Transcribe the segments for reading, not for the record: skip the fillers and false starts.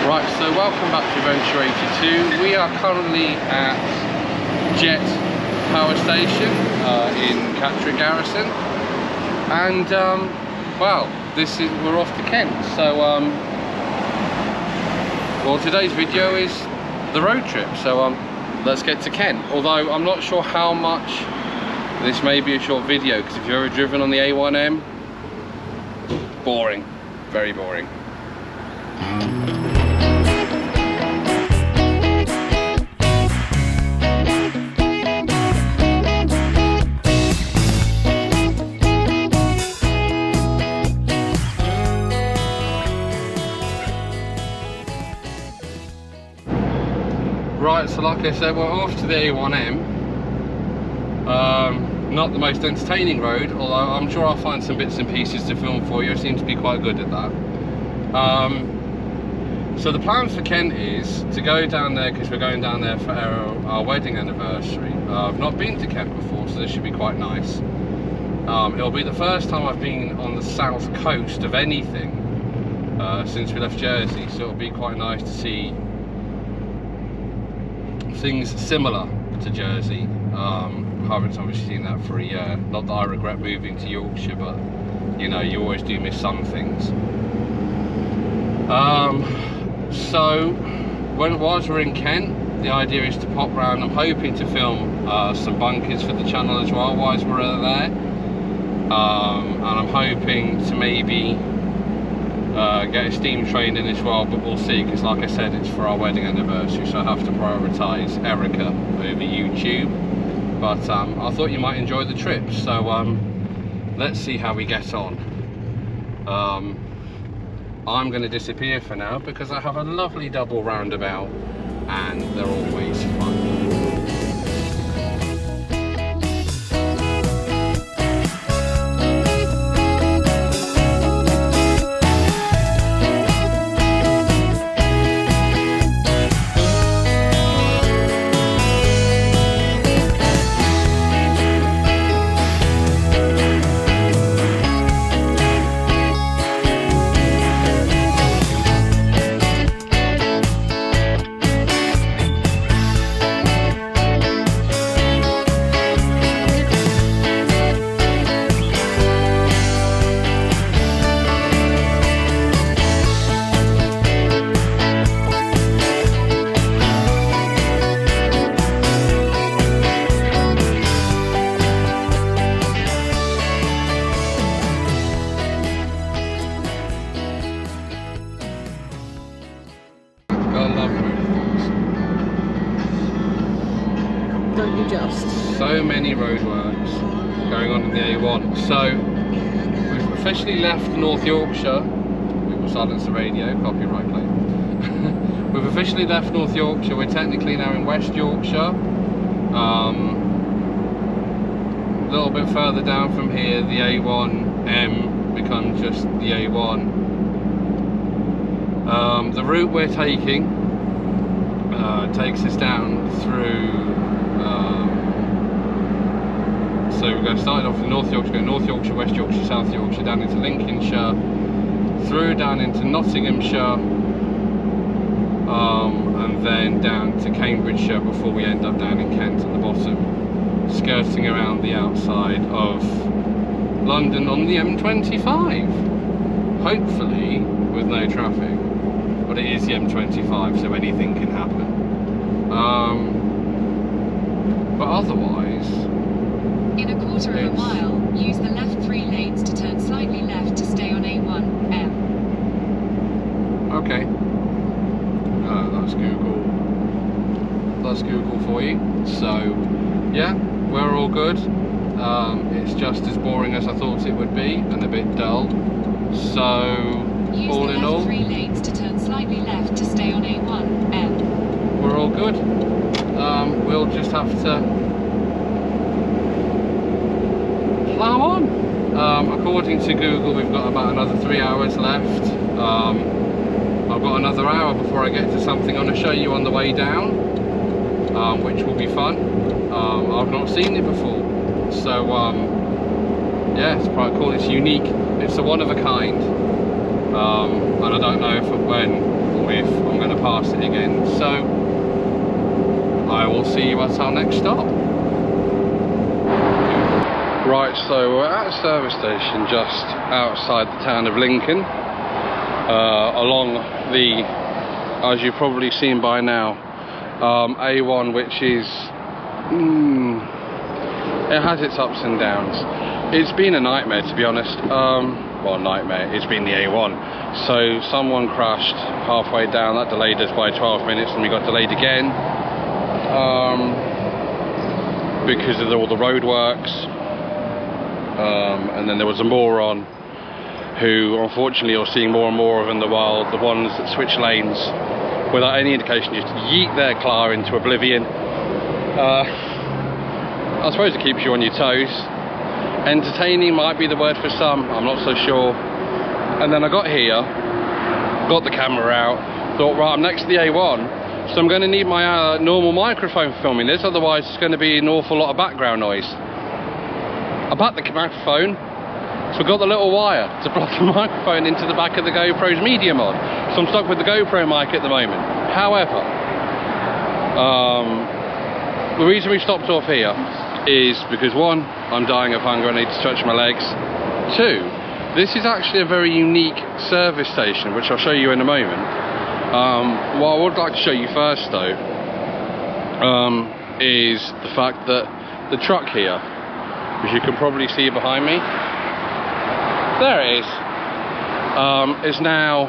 Right, so welcome back to Adventure 82. We are currently at Jet Power Station in Catterick Garrison, and well, we're off to Kent. So well, today's video is the road trip. So let's get to Kent. Although I'm not sure how much this may be a short video, because if you've ever driven on the A1M, boring, very boring. Right, so like I said, we're off to the A1M. Not the most entertaining road, although I'm sure I'll find some bits and pieces to film for you. I seem to be quite good at that. So the plan for Kent is to go down there, because we're going down there for our wedding anniversary. I've not been to Kent before, so this should be quite nice. It'll be the first time I've been on the south coast of anything since we left Jersey, so it'll be quite nice to see things similar to Jersey. Haven't obviously seen that for a year. Not that I regret moving to Yorkshire, but you know, you always do miss some things. So whilst we're in Kent, the idea is to pop round. I'm hoping to film some bunkers for the channel as well whilst we're there, and I'm hoping to maybe get a steam train in as well, but we'll see, because like I said, it's for our wedding anniversary, so I have to prioritise Erica over YouTube. But I thought you might enjoy the trip, so let's see how we get on. I'm going to disappear for now because I have a lovely double roundabout and they're always fun. So many roadworks going on in the A1. So we've officially left North Yorkshire. We will silence the radio, copyright claim. We've officially left North Yorkshire. We're technically now in West Yorkshire. A little bit further down from here, the A1M becomes just the A1. The route we're taking takes us down through. So we're going to start off in North Yorkshire, go North Yorkshire, West Yorkshire, South Yorkshire, down into Lincolnshire, through down into Nottinghamshire, and then down to Cambridgeshire before we end up down in Kent at the bottom, skirting around the outside of London on the M25, hopefully with no traffic, but it is the M25, so anything can happen. But otherwise, in a quarter of a mile, use the left 3 lanes to turn slightly left to stay on A1M. Okay. That's Google. That's Google for you. So, yeah, we're all good. It's just as boring as I thought it would be, and a bit dull. So, use all in all, 3 lanes to turn slightly left to stay on A1M. We're all good. We'll just have to plough on. According to Google, we've got about another 3 hours left. I've got another hour before I get to something I'm going to show you on the way down, which will be fun. I've not seen it before, so yeah, it's quite cool. It's unique. It's a one of a kind, and I don't know if I'm going past it again. So I will see you at our next stop. Right, so we're at a service station just outside the town of Lincoln, along the, as you've probably seen by now, A1, which is, it has its ups and downs. It's been a nightmare, to be honest. Well, nightmare, it's been the A1. So someone crashed halfway down, that delayed us by 12 minutes, and we got delayed again because of all the roadworks. And then there was a moron who, unfortunately, you're seeing more and more of in the wild, the ones that switch lanes without any indication, just yeet their car into oblivion. I suppose it keeps you on your toes. Entertaining might be the word for some, I'm not so sure. And then I got here, got the camera out, thought, right, I'm next to the A1, so I'm going to need my normal microphone for filming this, otherwise it's going to be an awful lot of background noise. I backed the microphone, so I've got the little wire to plug the microphone into the back of the GoPro's media mod. So I'm stuck with the GoPro mic at the moment. However, the reason we stopped off here is because, one, I'm dying of hunger, I need to stretch my legs. Two, this is actually a very unique service station, which I'll show you in a moment. What I would like to show you first, though, is the fact that the truck here, as you can probably see behind me, there it is now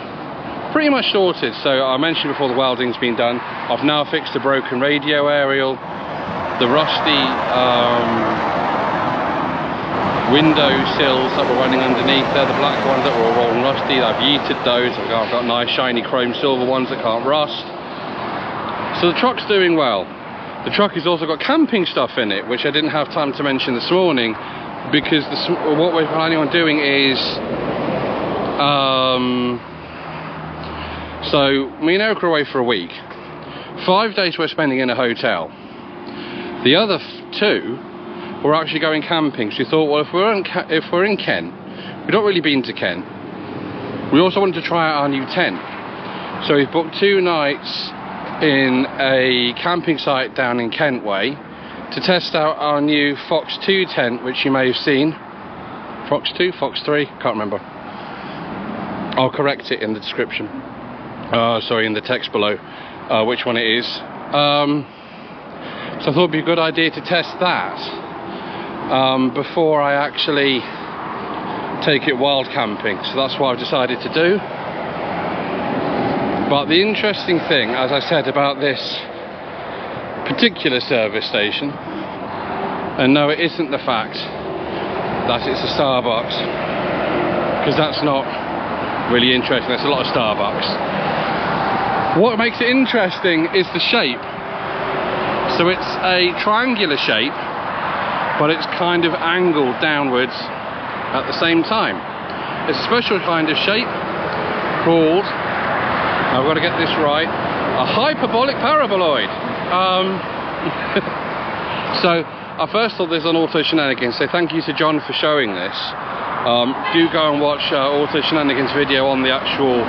pretty much sorted. So I mentioned before the welding's been done. I've now fixed the broken radio aerial, the rusty window sills that were running underneath there, the black ones that were all rolling rusty. I've yeeted those. I've got nice shiny chrome silver ones that can't rust. So the truck's doing well. The truck has also got camping stuff in it, which I didn't have time to mention this morning, because what we're planning on doing is, so me and Eric are away for a week. 5 days we're spending in a hotel. The other 2, we're actually going camping. So we thought, well, if we're in Kent, we've not really been to Kent. We also wanted to try out our new tent. So we've booked 2 nights in a camping site down in Kent Way to test out our new Fox 2 tent, which you may have seen. Fox 2, Fox 3, can't remember. I'll correct it in the description. Sorry, in the text below, which one it is. So I thought it'd be a good idea to test that before I actually take it wild camping. So that's what I've decided to do. But the interesting thing, as I said, about this particular service station, and no, it isn't the fact that it's a Starbucks, because that's not really interesting. There's a lot of Starbucks. What makes it interesting is the shape. So it's a triangular shape, but it's kind of angled downwards at the same time. It's a special kind of shape called, I've got to get this right, a hyperbolic paraboloid. So I first thought there's an Auto Shenanigans, so thank you to John for showing this. Do go and watch Auto Shenanigans video on the actual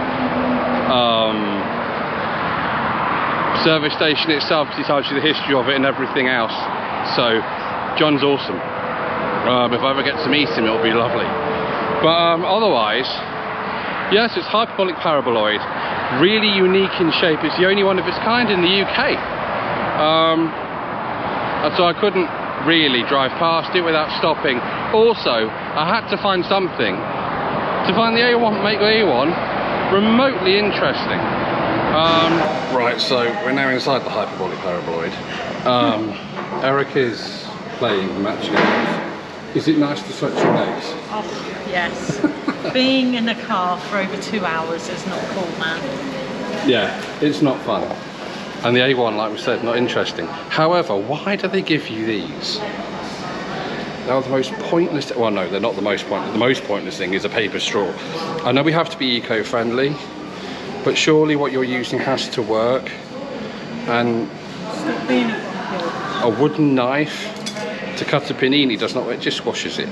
service station itself, because he tells you the history of it and everything else. So John's awesome. If I ever get to meet him, it'll be lovely. But otherwise, yes, it's hyperbolic paraboloid, really unique in shape. It's the only one of its kind in the UK. And so I couldn't really drive past it without stopping. Also, I had to find something to find the A1, make the A1 remotely interesting. Right, so we're now inside the hyperbolic paraboloid. Eric is playing match games. Is it nice to stretch your legs? Oh, yes. Being in a car for over 2 hours is not cool, man. Yeah, it's not fun. And the A1, like we said, not interesting. However, why do they give you these? They're the most pointless, well no, they're not the most pointless. The most pointless thing is a paper straw. I know we have to be eco-friendly, but surely what you're using has to work. And Stop being a wooden knife to cut a panini does not, it just squashes it.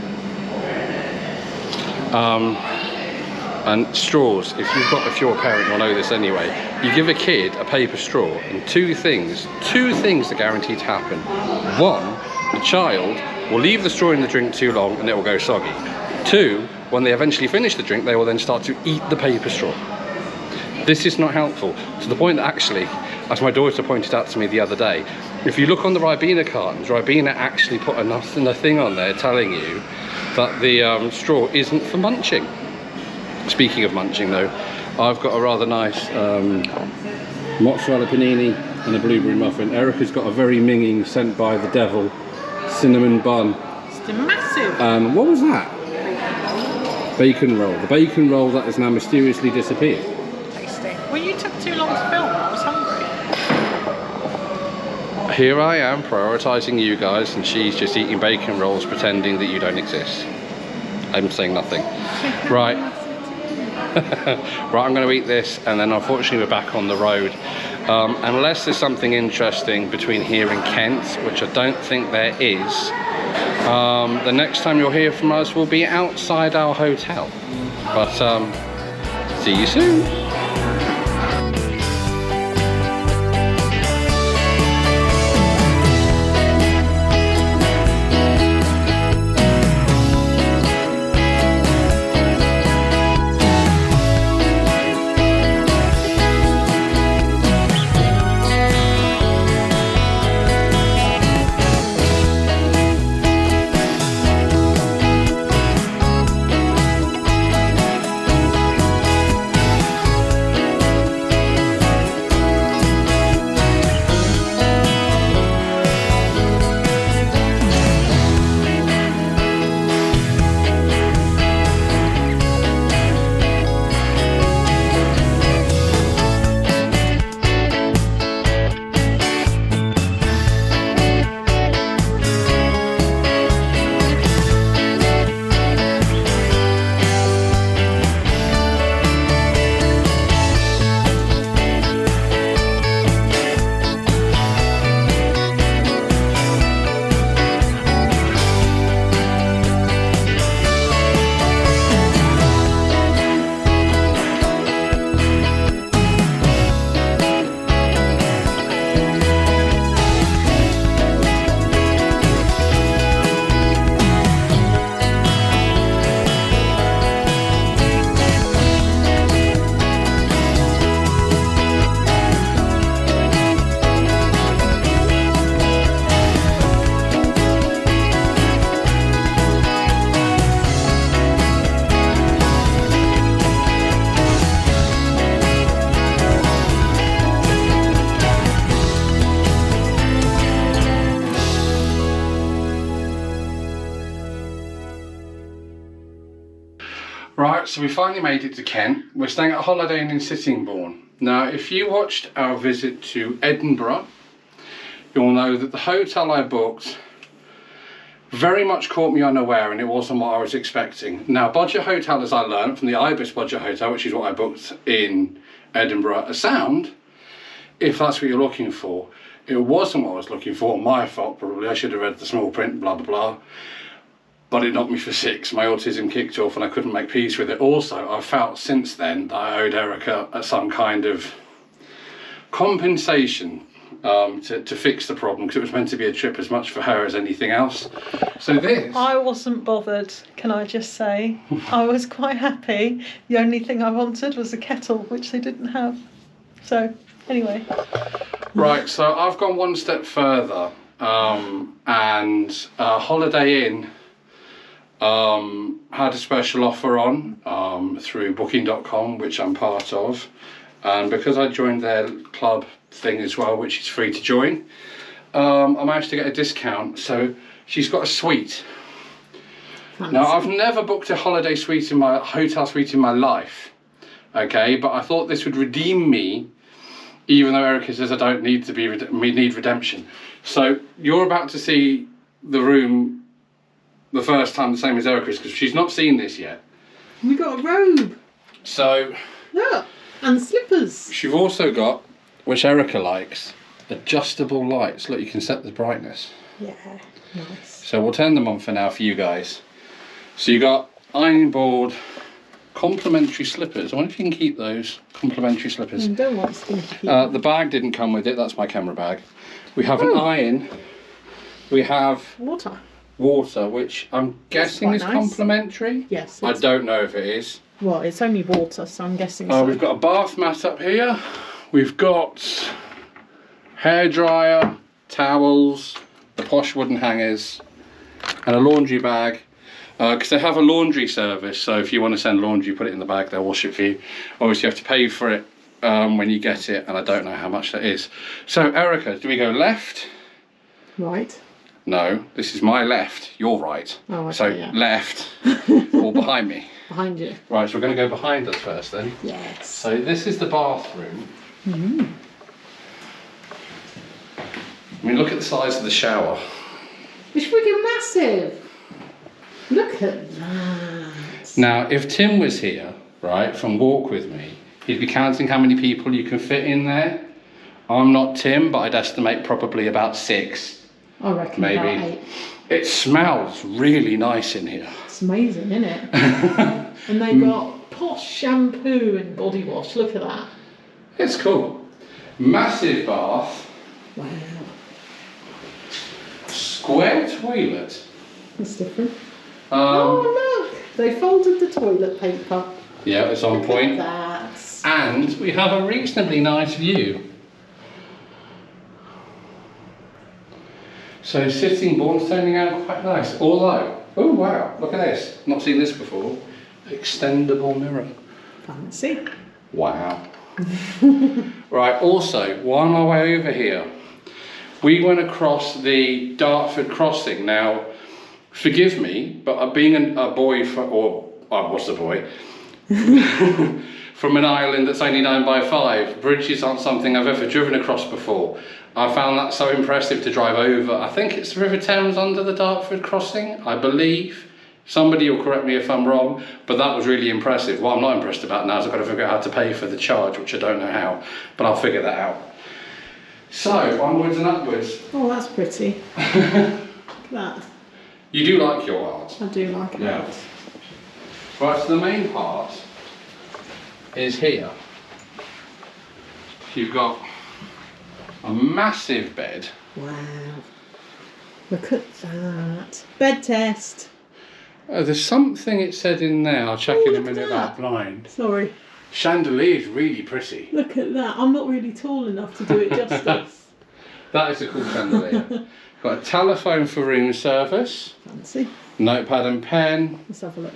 And straws, if you're a parent, you'll know this anyway. You give a kid a paper straw, and two things are guaranteed to happen. One, the child will leave the straw in the drink too long and it will go soggy. Two, when they eventually finish the drink, they will then start to eat the paper straw. This is not helpful, to the point that actually, as my daughter pointed out to me the other day, if you look on the Ribena cartons, Ribena actually put a thing on there telling you that the straw isn't for munching. Speaking of munching though, I've got a rather nice mozzarella panini and a blueberry muffin. Erica's got a very minging, sent by the devil, cinnamon bun. It's massive. And what was that? Bacon roll. The bacon roll that has now mysteriously disappeared. Tasty. Well, you took too long to film. I was hungry. Here I am prioritising you guys, and she's just eating bacon rolls pretending that you don't exist. I'm saying nothing. Right. Right, I'm going to eat this, and then unfortunately we're back on the road. Unless there's something interesting between here and Kent, which I don't think there is, the next time you'll hear from us will be outside our hotel. But see you soon. Right, so we finally made it to Kent. We're staying at Holiday Inn in Sittingbourne. Now, if you watched our visit to Edinburgh, you'll know that the hotel I booked very much caught me unaware, and it wasn't what I was expecting. Now, budget hotel, as I learned from the Ibis budget hotel, which is what I booked in Edinburgh, a sound, if that's what you're looking for. It wasn't what I was looking for, my fault probably. I should have read the small print, blah, blah, blah. But it knocked me for 6. My autism kicked off and I couldn't make peace with it. Also, I felt since then that I owed Erica some kind of compensation to fix the problem, because it was meant to be a trip as much for her as anything else. So this... I wasn't bothered, can I just say. I was quite happy. The only thing I wanted was a kettle, which they didn't have. So, anyway. Right, so I've gone one step further, and Holiday Inn had a special offer on through booking.com, which I'm part of, and because I joined their club thing as well, which is free to join, I managed to get a discount. So she's got a suite. Fancy. Now, I've never booked a holiday suite in my hotel suite in my life, okay, but I thought this would redeem me, even though Erica says I don't need to need redemption. So you're about to see the room the first time, the same as Erica's, because she's not seen this yet. We got a robe. So look, and slippers. She's also got, which Erica likes, adjustable lights. Look, you can set the brightness. Yeah, nice. So we'll turn them on for now for you guys. So you got ironing board, complimentary slippers. I wonder if you can keep those complimentary slippers. You don't want stinky feet. The bag didn't come with it. That's my camera bag. We have an iron. We have water, which I'm guessing is complimentary. Yes. I don't know if it is. Well, it's only water, so I'm guessing so. We've got a bath mat up here. We've got hairdryer, towels, the posh wooden hangers, and a laundry bag. Because they have a laundry service, so if you want to send laundry, put it in the bag, they'll wash it for you. Obviously, you have to pay for it when you get it, and I don't know how much that is. So, Erica, do we go left? Right. No, this is my left, your right. Oh, okay, so, yeah. Left or behind me? Behind you. Right, so we're going to go behind us first then. Yes. So, this is the bathroom. Mm. I mean, look at the size of the shower. It's freaking massive. Look at that. Now, if Tim was here, right, from Walk With Me, he'd be counting how many people you can fit in there. I'm not Tim, but I'd estimate probably about 6. I reckon maybe. about 8. It smells really nice in here. It's amazing, isn't it? And they've got posh shampoo and body wash. Look at that. It's cool. Massive bath. Wow. Square toilet. That's different. Oh, look! They folded the toilet paper. Yeah, it's on point. Look at that. And we have a reasonably nice view. So sitting board's turning out quite nice. Although, oh wow, look at this. Not seen this before. Extendable mirror. Fancy. Wow. Right, also, while I'm on my way over here, we went across the Dartford crossing. Now, forgive me, but being a boy, I was a boy, from an island that's only 9x5, bridges aren't something I've ever driven across before. I found that so impressive to drive over. I think it's the River Thames under the Dartford crossing, I believe. Somebody will correct me if I'm wrong, but that was really impressive. What I'm not impressed about now is I've got to figure out how to pay for the charge, which I don't know how, but I'll figure that out. So, onwards and upwards. Oh, that's pretty. Look at that. You do like your art? I do like it. Yeah. Right, so the main part is here. You've got a massive bed. Wow. Look at that. Bed test. There's something it said in there, I'll check in a minute about blind. Sorry. Chandelier is really pretty. Look at that. I'm not really tall enough to do it justice. That is a cool chandelier. Got a telephone for room service. Fancy. Notepad and pen. Let's have a look.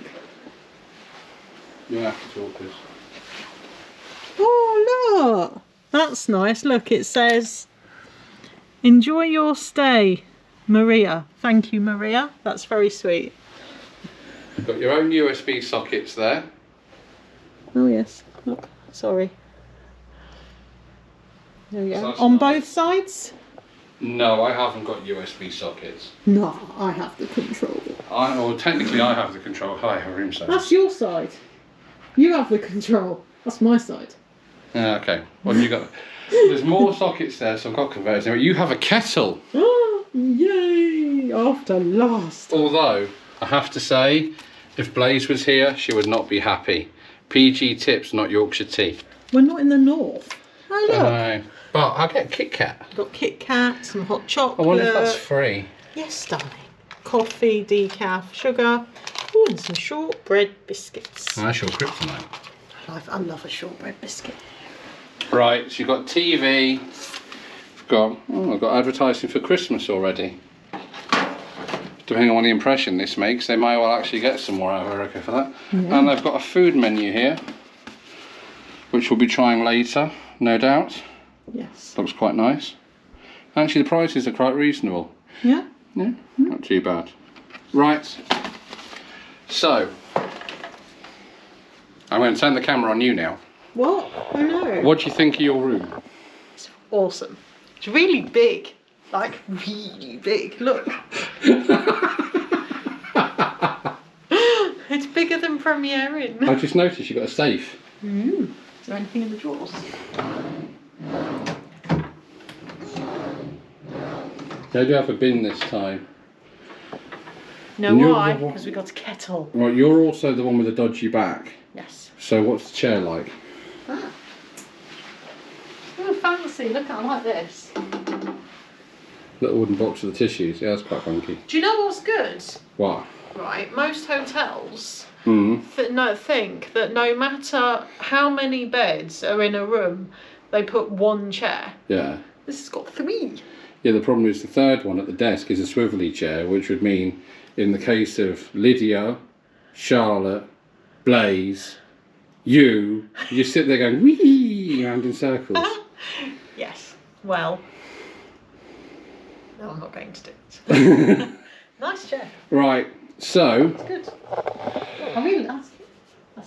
You'll have to talk this. Oh, look. That's nice. Look, it says, enjoy your stay, Maria. Thank you, Maria. That's very sweet. You've got your own USB sockets there. Oh, yes. Look, sorry. There we go. That's On nice. both sides? No, I haven't got USB sockets. No, I have the control. Technically I have the control. Hi, room service. That's your side. You have the control. That's my side. Yeah, okay. What have you got? There's more sockets there, so I've got converters. You have a kettle. Oh, yay! After last. Although, I have to say, if Blaze was here, she would not be happy. PG tips, not Yorkshire tea. We're not in the north. Oh, look. But I'll get Kit Kat. Got Kit Kat, some hot chocolate. I wonder if that's free. Yes, darling. Coffee, decaf, sugar. Oh, and some shortbread biscuits. That's your kryptonite. I love a shortbread biscuit. Right, so you've got TV. I've got advertising for Christmas already. Depending on what the impression this makes, they might well actually get some more out of Erica for that. Yeah. And they've got a food menu here, which we'll be trying later, no doubt. Yes. Looks quite nice. Actually, the prices are quite reasonable. Yeah? Yeah, not too bad. Right, so, I'm going to turn the camera on you now. What? Oh no. What do you think of your room? It's awesome. It's really big. Like, really big. Look. It's bigger than Premier Inn. I just noticed you've got a safe. Is there anything in the drawers? They do have a bin this time. Know And you're why? the one- Because we got a kettle. Right, you're also the one with the dodgy back. Yes. So what's the chair like? Ah. Oh, fancy. Look, I like this. Little wooden box with the tissues. Yeah, that's quite funky. Do you know what's good? What? Right, most hotels Mm. think that no matter how many beds are in a room, they put one chair. Yeah. This has got 3. Yeah, the problem is the third one at the desk is a swivelly chair, which would mean, in the case of Lydia, Charlotte, Blaze, you sit there going wee around in circles. Yes. Well. No, I'm not going to do it. Nice chair. Right, so It's good. I really that's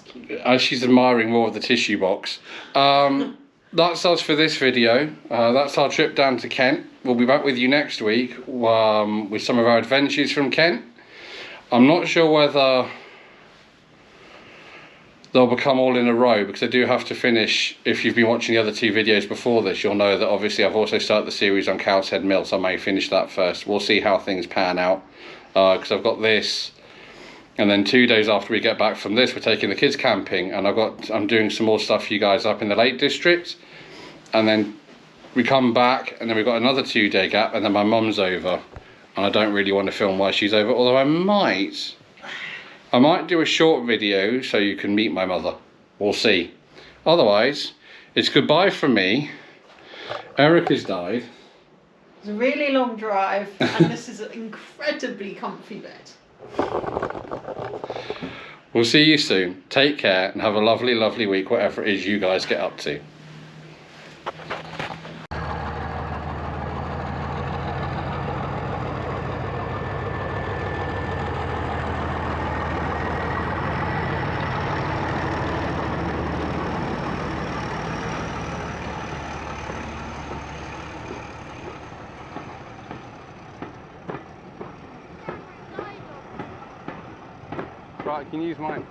cute. as she's admiring more of the tissue box, that's us for this video. That's our trip down to Kent. We'll be back with you next week with some of our adventures from Kent. I'm not sure whether they'll become all in a row, because I do have to finish. If you've been watching the other 2 videos before this, you'll know that obviously I've also started the series on Cow's Head Mill, so I may finish that first. We'll see how things pan out, because I've got this, and then 2 days after we get back from this, we're taking the kids camping, and I'm doing some more stuff for you guys up in the Lake District, and then we come back, and then we've got another 2-day gap, and then my mum's over, and I don't really want to film while she's over, although I might do a short video so you can meet my mother. We'll see. Otherwise, it's goodbye from me. Eric has died. It's a really long drive, and this is an incredibly comfy bed. We'll see you soon. Take care and have a lovely, lovely week, whatever it is you guys get up to. Right, I can use mine.